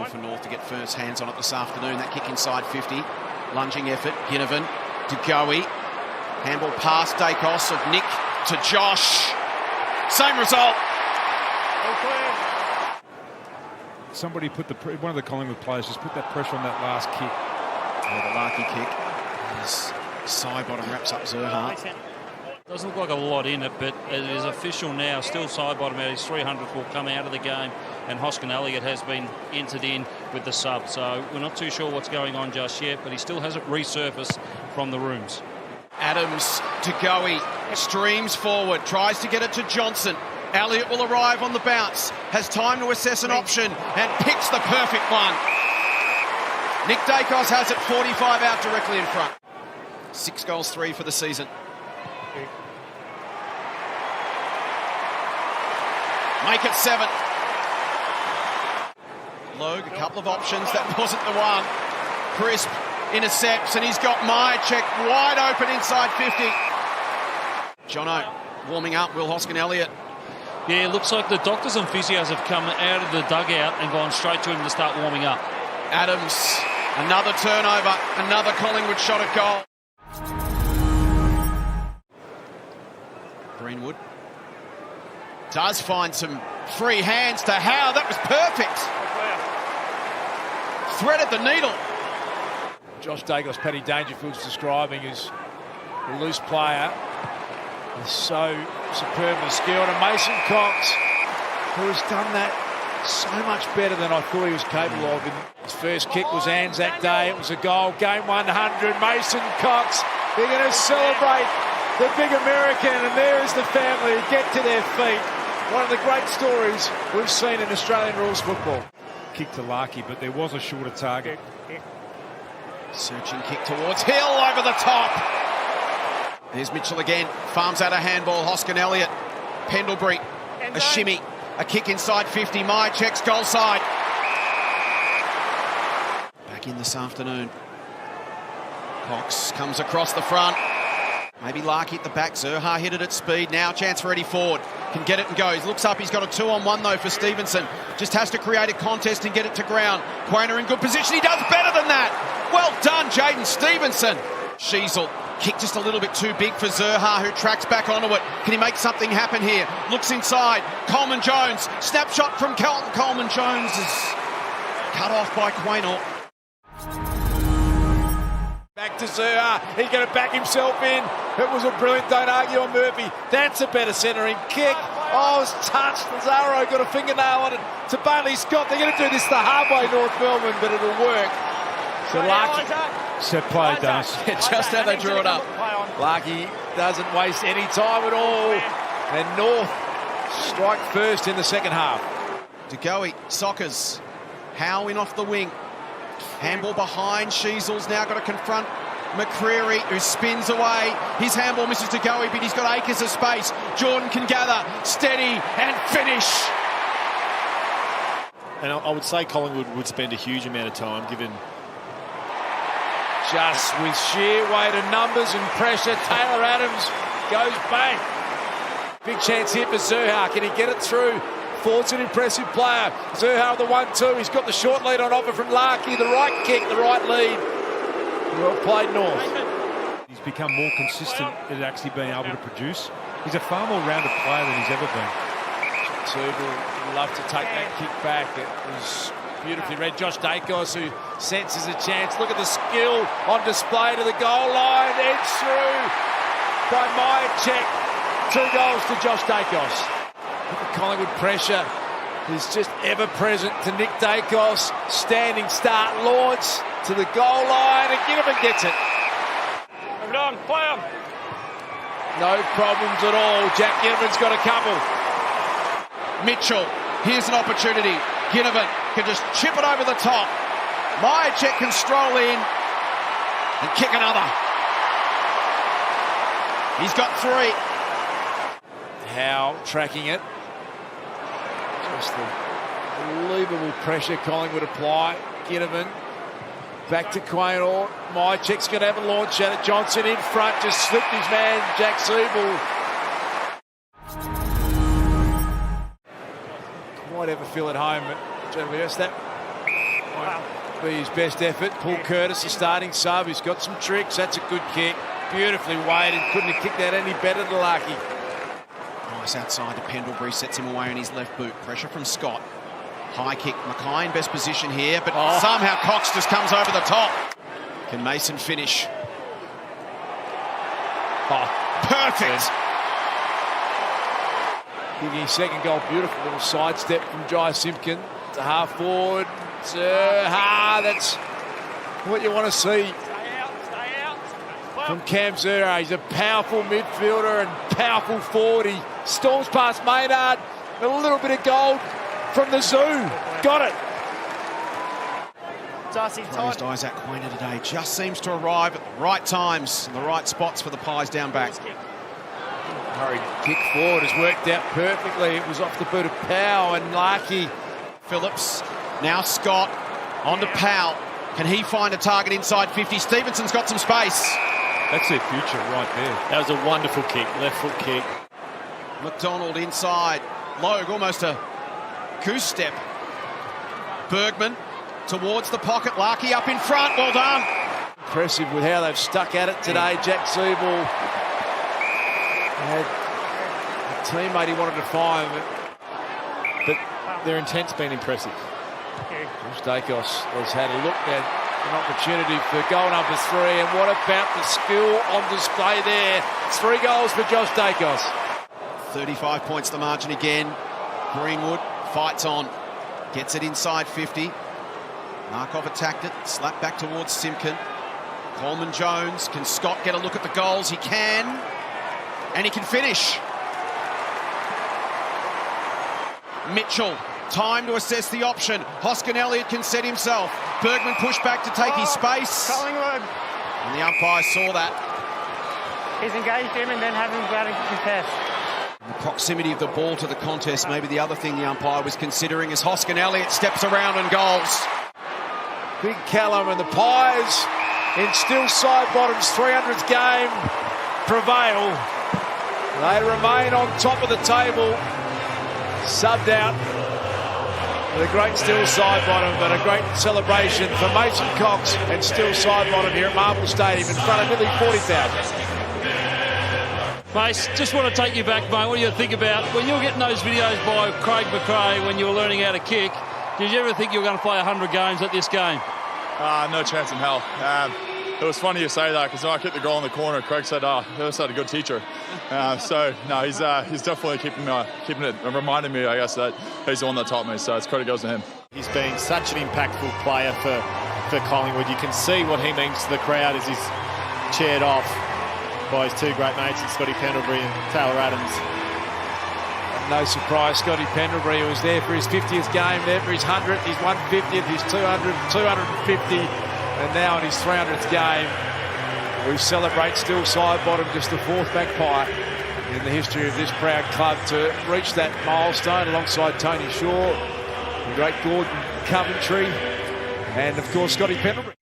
difficult for North to get first hands on it this afternoon. That kick inside 50. Lunging effort. Ginnivan to Goey. Handball past Dacos of Nick to Josh. Same result. Somebody put one of the Collingwood players just put that pressure on that last kick. Yeah, the Larky kick. His side bottom wraps up Zerha. Doesn't look like a lot in it, but it is official now. Still side bottom out. His 300th will come out of the game, and Hoskin Elliott has been entered in with the sub. So we're not too sure what's going on just yet, but he still hasn't resurfaced from the rooms. Adams to Goey. Streams forward. Tries to get it to Johnson. Elliott will arrive on the bounce. Has time to assess an option and picks the perfect one. Nick Dacos has it 45 out directly in front. 6 goals, 3 for the season. Make it 7. Logue, a couple of options. That wasn't the one. Crisp intercepts, and he's got Myercheck wide open inside 50. Jono warming up. Will Hoskin Elliott. Yeah, it looks like the doctors and physios have come out of the dugout and gone straight to him to start warming up. Adams, another turnover, another Collingwood shot at goal. Greenwood does find some free hands to Howe. That was perfect. Threaded the needle. Josh Dacos, Paddy Dangerfield's describing as a loose player. He's so superbly skilled. And Mason Cox, who has done that so much better than I thought he was capable of. His first kick was Anzac Day. It was a goal. Game 100. Mason Cox, they're going to celebrate the big American, and there is the family who get to their feet. One of the great stories we've seen in Australian rules football. Kick to Larky, but there was a shorter target. Searching kick towards Hill over the top. There's Mitchell again. Farms out a handball. Hoskin Elliott. Pendlebury. A shimmy. A kick inside 50. Myercheck's goal side. Back in this afternoon. Cox comes across the front. Maybe Larky at the back. Zerha hit it at speed. Now chance for Eddie Ford. Can get it and goes. Looks up. He's got a 2-on-1 though for Stevenson. Just has to create a contest and get it to ground. Quainer in good position. He does better than that. Well done, Jaden Stevenson. Sheasel. Kick just a little bit too big for Zerha, who tracks back onto it. Can he make something happen here? Looks inside. Coleman Jones. Snapshot from Kelton. Coleman Jones is cut off by Quaynor. Back to Zerha. He's going to back himself in. It was a brilliant, don't argue on Murphy. That's a better centering kick. Oh, it was touched. Lazaro got a fingernail on it to Bailey Scott. They're going to do this the hard way, North Melbourne, but it'll work. So Larky. Set play, does. Just how they drew it up. Larky doesn't waste any time at all. And North strike first in the second half. To Goey, Sockers. Howe in off the wing. Handball behind. Sheasel's now got to confront McCreary, who spins away. His handball misses to Goey, but he's got acres of space. Jordan can gather, steady, and finish. And I would say Collingwood would spend a huge amount of time given... Just with sheer weight of numbers and pressure, Taylor Adams goes bang. Big chance here for Zerha. Can he get it through? Ford's an impressive player. Zerha the 1-2. He's got the short lead on offer from Larky. The right kick, the right lead. Well played, North. He's become more consistent at actually being able to produce. He's a far more rounded player than he's ever been. Tubal would love to take that kick back. It was beautifully read. Josh Dacos, who senses a chance. Look at the skill on display to the goal line. Edge through by Myercheck. 2 goals to Josh Dacos. Look at Collingwood pressure is just ever present to Nick Dacos. Standing start, launch to the goal line, and Ginnivan gets it. Move it on, play on. No problems at all. Jack Ginnivan's got a couple. Mitchell, here's an opportunity. Ginnivan can just chip it over the top. Myercheck can stroll in and kick another. He's got 3. Howe tracking it. Just the unbelievable pressure Collingwood apply. Ginnivan back to Quaynor. Myercheck's going to have a launch at it. Johnson in front, just slipped his man, Jack Siebel. Quite ever feel at home, but just that Be his best effort. Paul Curtis, the starting sub. He's got some tricks. That's a good kick. Beautifully weighted. Couldn't have kicked that any better than Larky. Nice outside to Pendlebury. Sets him away on his left boot. Pressure from Scott. High kick. Mackay in best position here, but somehow Cox just comes over the top. Can Mason finish? Perfect. Kicking his second goal. Beautiful little sidestep from Jai Simpkin to half forward. That's what you want to see from Cam Zerha. He's a powerful midfielder and powerful forward. He storms past Maynard. A little bit of gold from the zoo. Got it. Praised Isaac Quainer today. Just seems to arrive at the right times and the right spots for the Pies down back. Hurried kick forward has worked out perfectly. It was off the boot of Powell and Larky. Phillips, now Scott, on to Powell. Can he find a target inside 50? Stevenson's got some space. That's their future right there. That was a wonderful kick, left foot kick. McDonald inside. Logue almost a goose step. Bergman towards the pocket. Larky up in front. Well done. Impressive with how they've stuck at it today. Jack Seabull had a teammate he wanted to find, But their intent's been impressive. Dacos has had a look at an opportunity for goal number 3, and what about the skill on display there? 3 goals for Josh Dacos. 35 points the margin again. Greenwood fights on. Gets it inside 50. Markov attacked it. Slapped back towards Simpkin. Coleman Jones. Can Scott get a look at the goals? He can. And he can finish. Mitchell. Time to assess the option. Hoskin Elliott can set himself. Bergman pushed back to take his space. Collingwood. And the umpire saw that. He's engaged him and then have him go out and contest. The proximity of the ball to the contest, maybe the other thing the umpire was considering as Hoskin Elliott steps around and goals. Big Callum and the Pies in still side bottoms 300th game prevail. They remain on top of the table. Subbed out. The great still side bottom, but a great celebration for Mason Cox and still side bottom here at Marvel Stadium in front of nearly 40,000. Mace, just want to take you back, mate. What do you think about when you were getting those videos by Craig McRae when you were learning how to kick? Did you ever think you were going to play 100 games at this game? No chance in hell. It was funny you say that because when I kicked the goal in the corner, Craig said, he was a good teacher. So, no, he's definitely keeping it, reminding me, I guess, that he's the one that taught me. So, it's credit goes to him. He's been such an impactful player for Collingwood. You can see what he means to the crowd as he's cheered off by his 2 great mates, Scotty Pendlebury and Taylor Adams. And no surprise, Scotty Pendlebury was there for his 50th game, there for his 100th, his 150th, his 200th, 250, and now in his 300th game. We celebrate still side bottom, just the 4th Magpie in the history of this proud club to reach that milestone alongside Tony Shaw, the great Gordon Coventry, and of course Scotty Pendlebury.